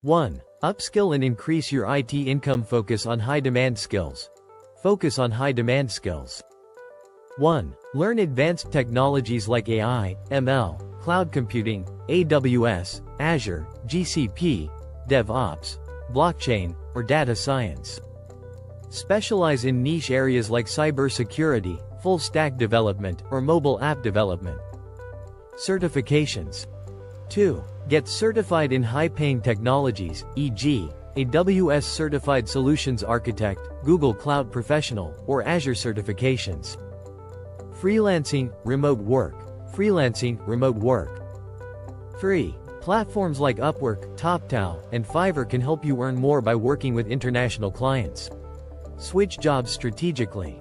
1. Upskill and increase your IT income. Focus on high-demand skills. Focus on high-demand skills. 1. Learn advanced technologies like AI, ML, cloud computing, AWS, Azure, GCP, DevOps, blockchain, or data science. Specialize in niche areas like cybersecurity, full-stack development, or mobile app development. Certifications. 2. Get certified in high-paying technologies, e.g., AWS Certified Solutions Architect, Google Cloud Professional, or Azure certifications. Freelancing, remote work. Freelancing, remote work. 3. Platforms like Upwork, TopTal, and Fiverr can help you earn more by working with international clients. Switch jobs strategically.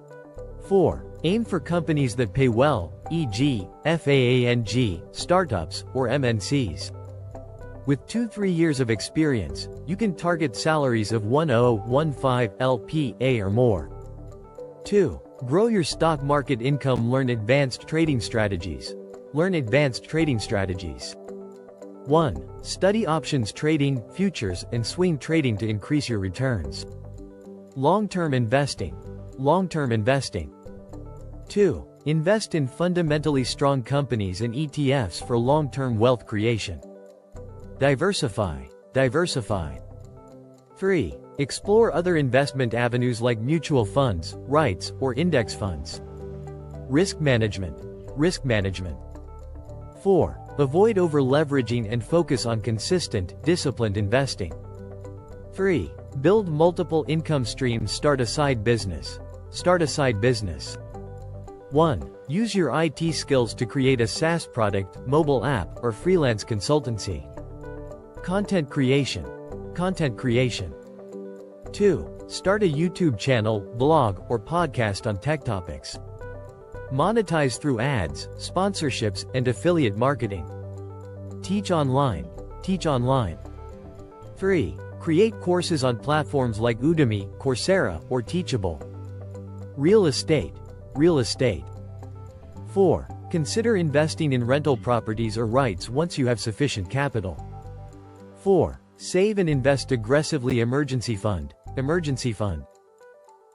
4. Aim for companies that pay well, e.g., FAANG, startups, or MNCs. With 2-3 years of experience, you can target salaries of 1015 LPA or more. 2. Grow your stock market income. Learn advanced trading strategies. Learn advanced trading strategies. 1. Study options trading, futures, and swing trading to increase your returns. Long-term investing. Long-term investing. 2. Invest in fundamentally strong companies and ETFs for long-term wealth creation. Diversify. Diversify. 3. Explore other investment avenues like mutual funds, REITs, or index funds. Risk management. Risk management. 4. Avoid over-leveraging and focus on consistent, disciplined investing. 3. Build multiple income streams. Start a side business. Start a side business. 1. Use your IT skills to create a SaaS product, mobile app, or freelance consultancy. Content creation. Content creation. 2. Start a YouTube channel, blog, or podcast on tech topics. Monetize through ads, sponsorships, and affiliate marketing. Teach online. Teach online. 3. Create courses on platforms like Udemy, Coursera, or Teachable. Real estate. Real estate. 4. Consider investing in rental properties or REITs once you have sufficient capital. 4. Save and invest aggressively. Emergency fund. Emergency fund.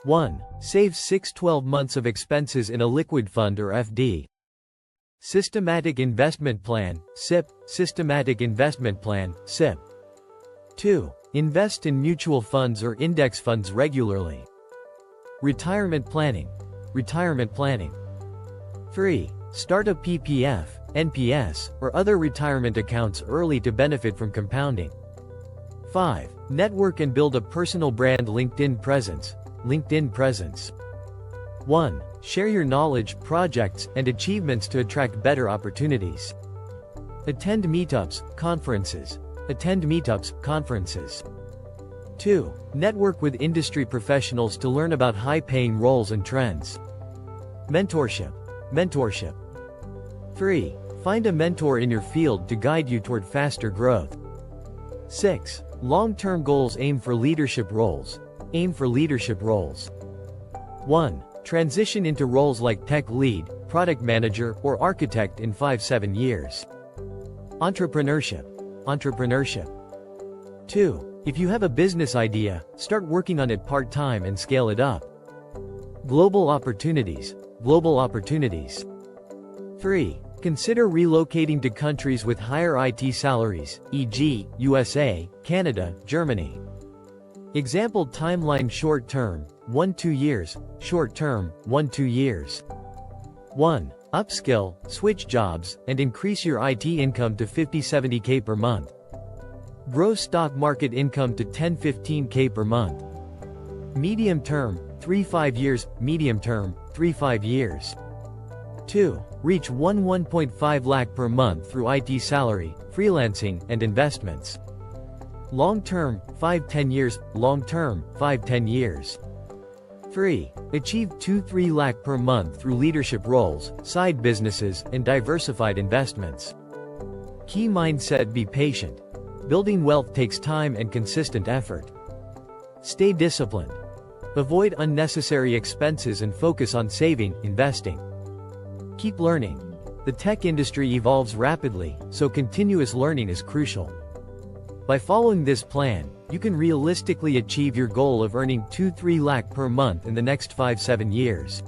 1. Save 6-12 months of expenses in a liquid fund or FD. Systematic investment plan, SIP. Systematic investment plan, SIP. 2. Invest in mutual funds or index funds regularly. Retirement planning. Retirement planning. 3. Start a PPF, NPS, or other retirement accounts early to benefit from compounding. 5. Network and build a personal brand. LinkedIn presence. LinkedIn presence. 1. Share your knowledge, projects, and achievements to attract better opportunities. Attend meetups, conferences. Attend meetups, conferences. 2. Network with industry professionals to learn about high-paying roles and trends. Mentorship. Mentorship. 3. Find a mentor in your field to guide you toward faster growth. 6. Long-term goals. Aim for leadership roles. Aim for leadership roles. 1. Transition into roles like tech lead, product manager, or architect in 5-7 years. Entrepreneurship. Entrepreneurship. 2. If you have a business idea, start working on it part-time and scale it up. Global opportunities. Global opportunities. 3. Consider relocating to countries with higher IT salaries, e.g., USA, Canada, Germany. Example timeline. Short-term, 1-2 years. Short-term, 1-2 years. 1. Upskill, switch jobs, and increase your IT income to 50-70K per month. Grow stock market income to 10-15K per month. Medium term, 3-5 years. Medium term, 3-5 years. 2. Reach 1.5 lakh per month through IT salary, freelancing, and investments. Long term, 5-10 years. Long term, 5-10 years. 3. Achieve 2-3 lakh per month through leadership roles, side businesses, and diversified investments. Key mindset. Be patient. Building wealth takes time and consistent effort. Stay disciplined. Avoid unnecessary expenses and focus on saving, investing. Keep learning. The tech industry evolves rapidly, so continuous learning is crucial. By following this plan, you can realistically achieve your goal of earning 2-3 lakh per month in the next 5-7 years.